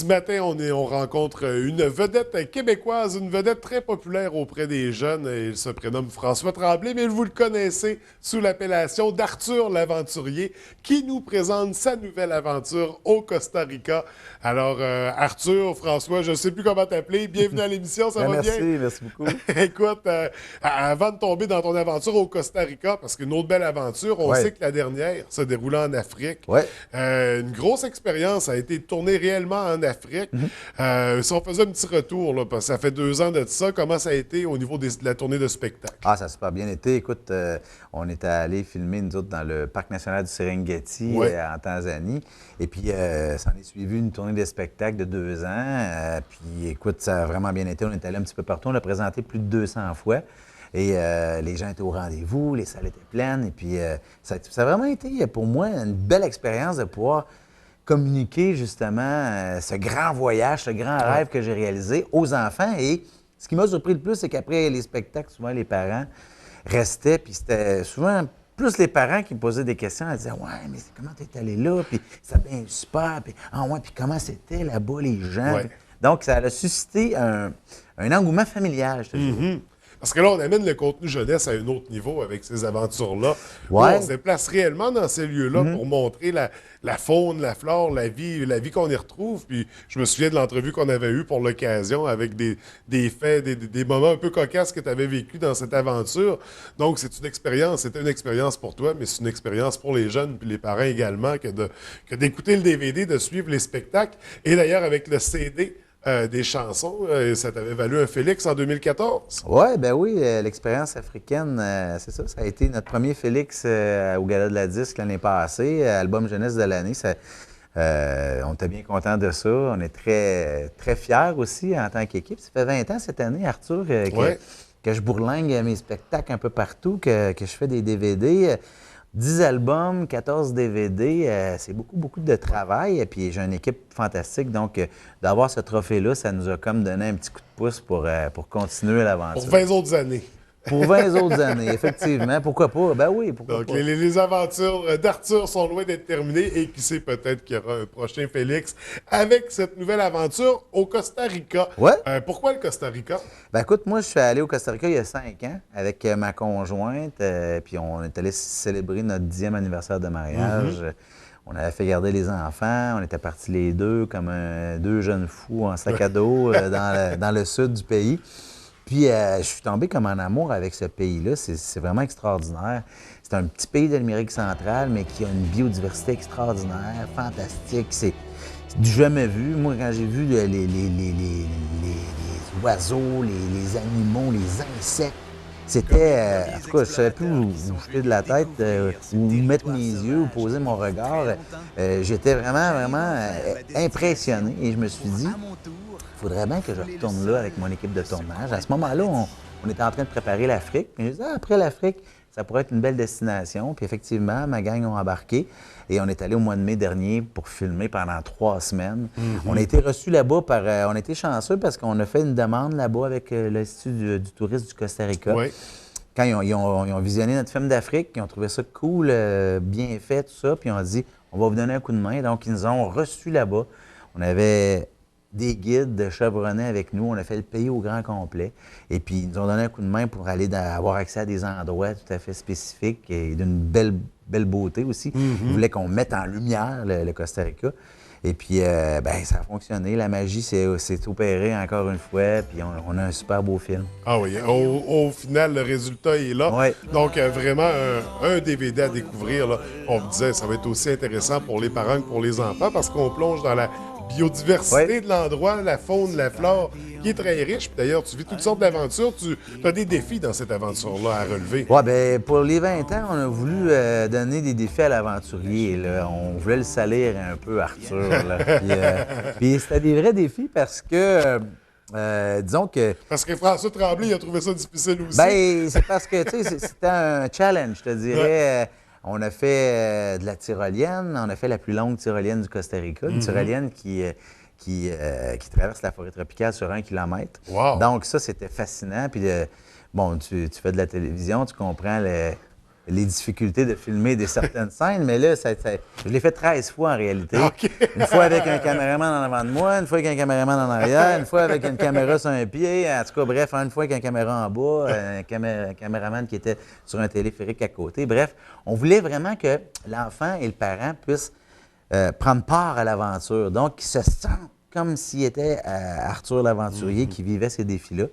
Ce matin, on rencontre une vedette québécoise, une vedette très populaire auprès des jeunes. Il se prénomme François Tremblay, mais vous le connaissez sous l'appellation d'Arthur l'Aventurier, qui nous présente sa nouvelle aventure au Costa Rica. Alors, Arthur, François, je ne sais plus comment t'appeler. Bienvenue à l'émission, ça Ben, va merci, bien? merci beaucoup. Écoute, avant de tomber dans ton aventure au Costa Rica, parce qu'une autre belle aventure, on sait Oui, que la dernière se déroulait en Afrique. oui. Une grosse expérience a été tournée réellement en Afrique. Si on faisait un petit retour, là, parce que ça fait 2 ans de ça, comment ça a été au niveau de la tournée de spectacle? Ah, ça a super bien été. Écoute, on était allé filmer, nous autres, dans le parc national du Serengeti Oui. en Tanzanie. Et puis, ça en est suivi une tournée de spectacle de 2 ans. Puis, écoute, ça a vraiment bien été. On est allé un petit peu partout. On l'a présenté plus de 200 fois. Et les gens étaient au rendez-vous, les salles étaient pleines. Et puis, ça a vraiment été, pour moi, une belle expérience de pouvoir communiquer, justement, ce grand voyage, ce grand Ouais. rêve que j'ai réalisé aux enfants. Et ce qui m'a surpris le plus, c'est qu'après les spectacles, souvent, les parents restaient, puis c'était souvent plus les parents qui me posaient des questions. Ils disaient: ouais, mais comment t'es allé là? Puis ça a bien super. Puis, ah ouais, puis comment c'était là-bas, les gens? Ouais. Puis, donc, ça a suscité un engouement familial, je te dirais. Parce que là, on amène le contenu jeunesse à un autre niveau avec ces aventures-là, où on se Ouais. déplace réellement dans ces lieux-là pour montrer la faune, la flore, la vie qu'on y retrouve. Puis je me souviens de l'entrevue qu'on avait eue pour l'occasion avec des faits, des moments un peu cocasses que tu avais vécu dans cette aventure. Donc, c'est une expérience, c'était une expérience pour toi, mais c'est une expérience pour les jeunes puis les parents également que d'écouter le DVD, de suivre les spectacles. Et d'ailleurs, avec le CD, des chansons. Ça t'avait valu un Félix en 2014. Ouais, ben oui, l'expérience africaine, c'est ça. Ça a été notre premier Félix au Gala de la Disque l'année passée, album jeunesse de l'année. On était bien contents de ça. On est très, très fiers aussi en tant qu'équipe. Ça fait 20 ans cette année, Arthur, Ouais. que je bourlingue mes spectacles un peu partout, que je fais des DVD. 10 albums, 14 DVD, c'est beaucoup, beaucoup de travail. Et puis, j'ai une équipe fantastique. Donc, d'avoir ce trophée-là, ça nous a comme donné un petit coup de pouce pour continuer Pour l'aventure. 20 autres années. Pour 20 autres années, effectivement. Pourquoi pas? Ben oui, pourquoi Donc, pas? les aventures d'Arthur sont loin d'être terminées et qui sait, peut-être qu'il y aura un prochain Félix avec cette nouvelle aventure au Costa Rica. Ouais. Pourquoi le Costa Rica? Ben écoute, moi, je suis allé au Costa Rica il y a 5 ans avec ma conjointe. Puis on est allé célébrer notre 10e anniversaire de mariage. On avait fait garder les enfants. On était partis les deux comme deux jeunes fous en sac à dos dans le sud du pays. Puis je suis tombé comme en amour avec ce pays-là. C'est vraiment extraordinaire. C'est un petit pays de l'Amérique centrale, mais qui a une biodiversité extraordinaire, fantastique. C'est du jamais vu. Moi, quand j'ai vu les oiseaux, les animaux, les insectes, c'était, en tout cas, je ne savais plus où jeter de la tête, où mettre mes yeux, où poser mon regard. J'étais vraiment, vraiment impressionné. Et je me suis dit, il faudrait bien que je retourne là avec mon équipe de tournage. À ce moment-là, on était en train de préparer l'Afrique. Puis je disais, après l'Afrique, ça pourrait être une belle destination. Puis effectivement, ma gang ont embarqué. Et on est allé au mois de mai dernier pour filmer pendant 3 semaines. On a été reçus là-bas on a été chanceux parce qu'on a fait une demande là-bas avec l'Institut du tourisme du Costa Rica. Oui. Quand ils ont visionné notre film d'Afrique, ils ont trouvé ça cool, bien fait, tout ça. Puis ils ont dit, on va vous donner un coup de main. Donc, ils nous ont reçus là-bas. On avait des guides chevronnés avec nous. On a fait le pays au grand complet. Et puis, ils nous ont donné un coup de main pour aller avoir accès à des endroits tout à fait spécifiques et d'une belle, belle beauté aussi. Ils voulaient qu'on mette en lumière le Costa Rica. Et puis, ben, ça a fonctionné. La magie s'est opérée encore une fois. Puis, on a un super beau film. Ah oui, au final, le résultat est là. Ouais. Donc, vraiment, un DVD à découvrir. Là. On me disait, ça va être aussi intéressant pour les parents que pour les enfants parce qu'on plonge dans la biodiversité Ouais. de l'endroit, la faune, la flore, qui est très riche. Puis d'ailleurs, tu vis toutes sortes d'aventures. Tu as des défis dans cette aventure-là à relever. Ouais, ben pour les 20 ans, on a voulu donner des défis à l'aventurier. Là. On voulait le salir un peu, Arthur. Là. Puis c'était des vrais défis parce que, disons que, Parce que François Tremblay, il a trouvé ça difficile aussi. ben c'est parce que, tu sais, c'était un challenge, je te dirais. Ouais. On a fait de la tyrolienne, on a fait la plus longue tyrolienne du Costa Rica, une tyrolienne qui traverse la forêt tropicale sur 1 kilomètre. Wow. Donc ça, c'était fascinant. Puis bon, tu fais de la télévision, tu comprends les difficultés de filmer certaines scènes, mais là, je l'ai fait 13 fois en réalité. OK. Une fois avec un caméraman en avant de moi, une fois avec un caméraman en arrière, une fois avec une caméra sur un pied, en tout cas, bref, une fois avec une caméra en bas, un caméraman qui était sur un téléphérique à côté. Bref, on voulait vraiment que l'enfant et le parent puissent prendre part à l'aventure. Donc, qu'ils se sentent comme s'il était Arthur l'aventurier qui vivait ces défis-là.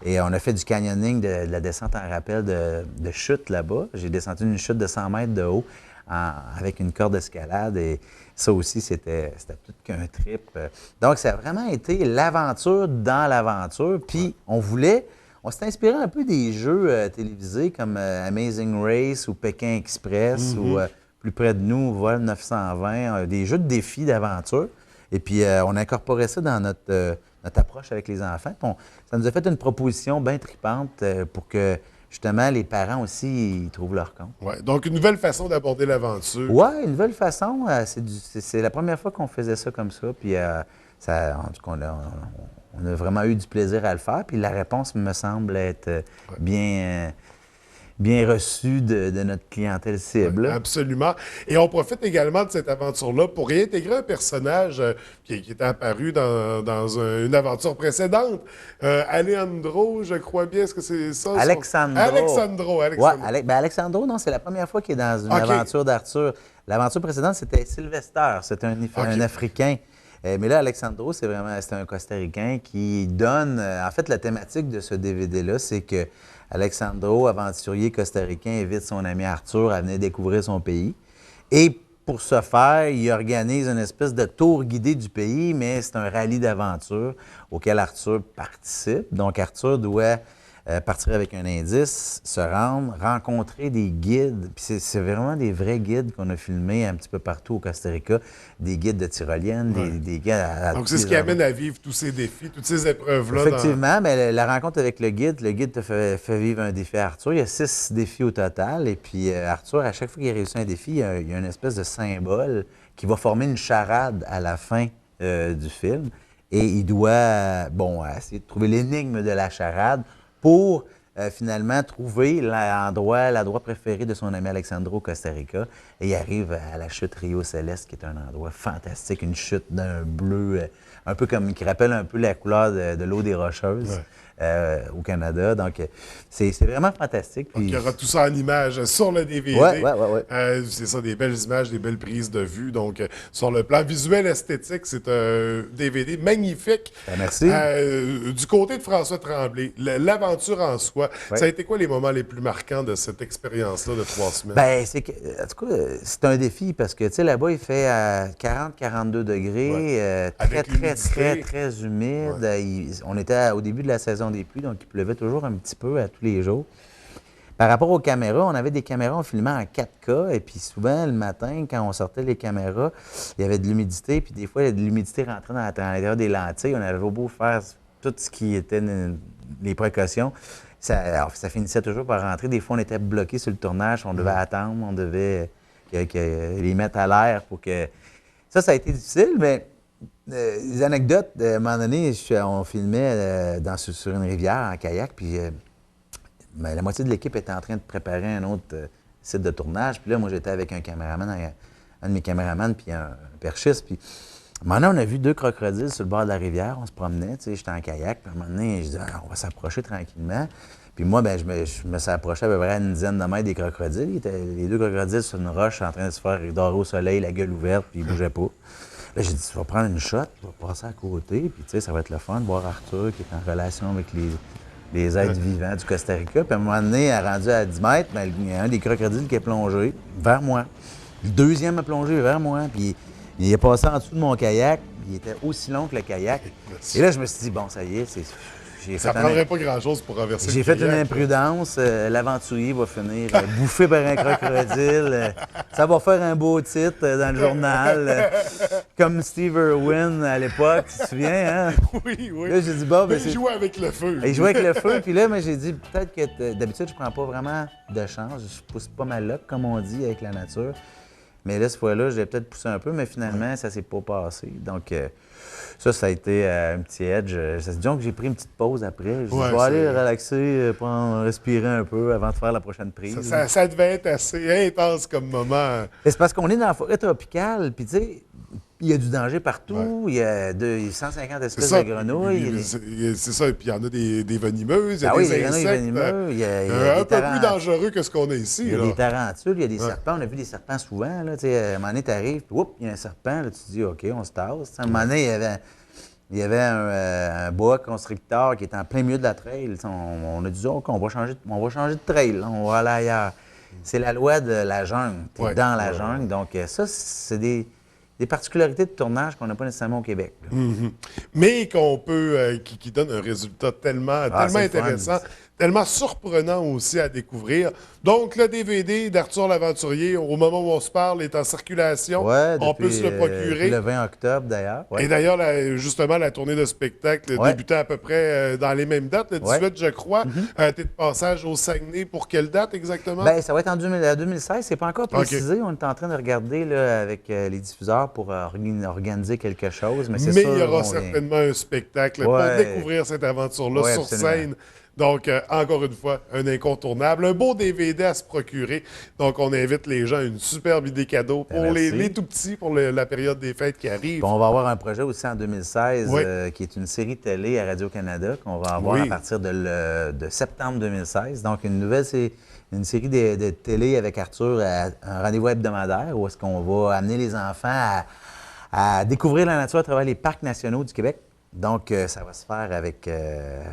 Et on a fait du canyoning, de la descente en rappel de chute là-bas. J'ai descendu une chute de 100 mètres de haut avec une corde d'escalade. Et ça aussi, c'était tout qu'un trip. Donc, ça a vraiment été l'aventure dans l'aventure. Puis, on s'est inspiré un peu des jeux télévisés comme Amazing Race ou Pékin Express ou plus près de nous, Vol 920, des jeux de défis, d'aventure. Et puis, on a incorporé ça dans notre approche avec les enfants. Ça nous a fait une proposition bien tripante pour que, justement, les parents aussi ils trouvent leur compte. Ouais, donc, une nouvelle façon d'aborder l'aventure. Oui, une nouvelle façon. C'est la première fois qu'on faisait ça comme ça. Puis, en tout cas, on a vraiment eu du plaisir à le faire. Puis, la réponse me semble être bien reçu de notre clientèle cible. Ouais, absolument. Et on profite également de cette aventure-là pour réintégrer un personnage qui était apparu dans une aventure précédente. Alejandro, je crois bien, est-ce que c'est ça? Alexandro. Ouais, Alexandro, non, c'est la première fois qu'il est dans une aventure d'Arthur. L'aventure précédente, c'était Sylvester, c'était un Africain. Mais là, Alexandro, c'est un Costa-Ricain qui donne... en fait, la thématique de ce DVD-là, c'est que Alexandro, aventurier costa-ricain, invite son ami Arthur à venir découvrir son pays. Et pour ce faire, il organise une espèce de tour guidé du pays, mais c'est un rallye d'aventure auquel Arthur participe. Donc, Arthur doit partir avec un indice, se rendre, rencontrer des guides. Puis c'est vraiment des vrais guides qu'on a filmés un petit peu partout au Costa Rica. Des guides de tyrolienne, des guides donc, c'est ce qui amène à vivre tous ces défis, toutes ces épreuves-là. Effectivement, mais la rencontre avec le guide te fait vivre un défi à Arthur. Il y a 6 défis au total. Et puis, Arthur, à chaque fois qu'il réussit un défi, il y a une espèce de symbole qui va former une charade à la fin du film. Et il doit, essayer de trouver l'énigme de la charade pour finalement trouver l'endroit préféré de son ami Alexandro au Costa Rica. Et il arrive à la chute Rio Céleste, qui est un endroit fantastique, une chute d'un bleu, un peu comme qui rappelle un peu la couleur de l'eau des Rocheuses. Au Canada. Donc, c'est vraiment fantastique. Puis... Donc, il y aura tout ça en images sur le DVD. Oui. C'est ça, des belles images, des belles prises de vue. Donc, sur le plan visuel esthétique, c'est un DVD magnifique. Merci. Du côté de François Tremblay, l'aventure en soi, ça a été quoi les moments les plus marquants de cette expérience-là de 3 semaines? Bien, en tout cas, c'est un défi parce que, tu sais, là-bas, il fait 40-42 degrés, très humide. On était au début de la saison des pluies, donc il pleuvait toujours un petit peu à tous les jours. Par rapport aux caméras, on avait des caméras, on filmait en 4K, et puis souvent, le matin, quand on sortait les caméras, il y avait de l'humidité, puis des fois, il y avait de l'humidité rentrait à l'intérieur des lentilles. On avait beau faire tout ce qui était les précautions. Ça finissait toujours par rentrer. Des fois, on était bloqué sur le tournage, on devait attendre, on devait les mettre à l'air pour que... Ça a été difficile, mais... les anecdotes, à un moment donné, on filmait sur une rivière en kayak, puis la moitié de l'équipe était en train de préparer un autre site de tournage. Puis là, moi, j'étais avec un de mes caméramans, puis un perchiste. Puis à un moment donné, on a vu 2 crocodiles sur le bord de la rivière. On se promenait, tu sais, j'étais en kayak. Puis à un moment donné, je dis, on va s'approcher tranquillement. Puis moi, je me suis approché à peu près à une dizaine de mètres des crocodiles. Les 2 crocodiles sur une roche en train de se faire dorer au soleil, la gueule ouverte, puis ils ne bougeaient pas. Là, j'ai dit, tu vas prendre une shot, tu vas passer à côté, puis tu sais, ça va être le fun de voir Arthur qui est en relation avec les êtres vivants du Costa Rica. Puis à un moment donné, rendu à 10 mètres, il y a un des crocodiles qui est plongé vers moi. Le deuxième a plongé vers moi, puis il est passé en dessous de mon kayak. Il était aussi long que le kayak. Et là, je me suis dit, bon, ça y est, ça ne prendrait pas grand-chose pour renverser J'ai fait une imprudence. L'aventurier va finir bouffé par un crocodile. Ça va faire un beau titre dans le journal. Comme Steve Irwin à l'époque, tu te souviens, hein? Oui. Là, j'ai dit, bon, il jouait avec le feu. Il jouait avec le feu. Puis là, j'ai dit, peut-être que d'habitude, je prends pas vraiment de chance. Je pousse pas ma loque, comme on dit, avec la nature. Mais là, cette fois-là, je l'ai peut-être poussé un peu, mais finalement, ça s'est pas passé. Donc, ça a été un petit edge. Disons que j'ai pris une petite pause après. Je Ouais, vais aller c'est- relaxer, prendre, respirer un peu avant de faire la prochaine prise. Ça devait être assez intense comme moment. Mais c'est parce qu'on est dans la forêt tropicale, puis tu sais, il y a du danger partout. Ouais. Il y a 150 C'est espèces ça. de grenouilles. C'est ça. Puis il y en a des venimeuses, il y a Ah oui, des il y en a des insectes. venimeux, il y a Un des peu plus tarantules. dangereux que ce qu'on a ici. Il y a là. des tarentules, il y a des Ouais. serpents. On a vu des serpents souvent. Là, tu sais, à un moment donné, tu arrives, puis oups, il y a un serpent. Là, tu te dis, OK, on se tasse. À un moment donné, il y avait un boa constrictor qui était en plein milieu de la trail. On a dit, OK, on va changer de trail. Là, on va aller ailleurs. C'est la loi de la jungle. Tu es Ouais. dans la jungle. Donc, ça, c'est des particularités de tournage qu'on n'a pas nécessairement au Québec. Là. Mais qu'on peut, qui donne un résultat tellement c'est le fun. intéressant, tellement surprenant aussi à découvrir. Donc, le DVD d'Arthur l'Aventurier, au moment où on se parle, est en circulation. Ouais, On peut se le procurer. depuis le 20 octobre, d'ailleurs. Ouais. Et d'ailleurs, justement, la tournée de spectacle Ouais. débutait à peu près dans les mêmes dates, le 18, Ouais. je crois. Tu es de passage au Saguenay pour quelle date exactement? Bien, ça va être en 2016. C'est pas encore précisé. On est en train de regarder là, avec les diffuseurs pour organiser quelque chose. Mais c'est Mais sûr, il y aura on certainement un spectacle pour Ouais. découvrir cette aventure-là Ouais, sur absolument. scène. Donc, encore une fois, un incontournable. Un beau DVD à se procurer. Donc, on invite les gens à une superbe idée cadeau pour merci. les tout petits, pour la période des fêtes qui arrive. Puis on va avoir un projet aussi en 2016 Oui. qui est une série télé à Radio-Canada qu'on va avoir Oui. à partir de septembre 2016. Donc, une nouvelle, c'est une série de télé avec Arthur, un rendez-vous hebdomadaire où est-ce qu'on va amener les enfants à découvrir la nature à travers les parcs nationaux du Québec. Donc, ça va se faire avec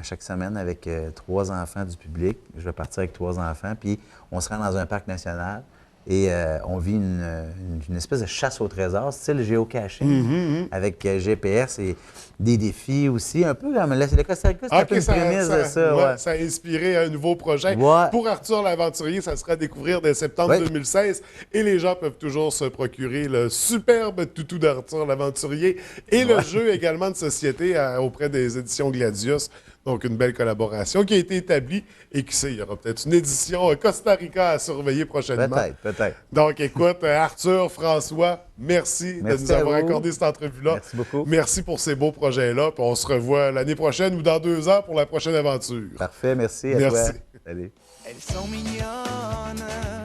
chaque semaine avec 3 enfants du public. Je vais partir avec 3 enfants, puis on se rend dans un parc national et on vit une espèce de chasse au trésor, style géocaching, avec GPS et des défis aussi, un peu comme le Costa Rica, c'est un peu une prémisse de ça. ouais, Ouais. ça a inspiré un nouveau projet. Ouais. Pour Arthur l'Aventurier, ça sera à découvrir dès septembre Ouais. 2016. Et les gens peuvent toujours se procurer le superbe toutou d'Arthur l'Aventurier et le jeu également de société auprès des éditions Gladius. Donc, une belle collaboration qui a été établie. Et qui sait, il y aura peut-être une édition Costa Rica à surveiller prochainement. Peut-être. Donc, écoute, Arthur, François, merci de Merci nous à avoir vous. accordé cette entrevue-là. Merci beaucoup. Merci pour ces beaux projets-là. Puis on se revoit l'année prochaine ou dans 2 ans pour la prochaine aventure. Parfait, merci à Merci. toi. Salut. Elles sont mignonnes.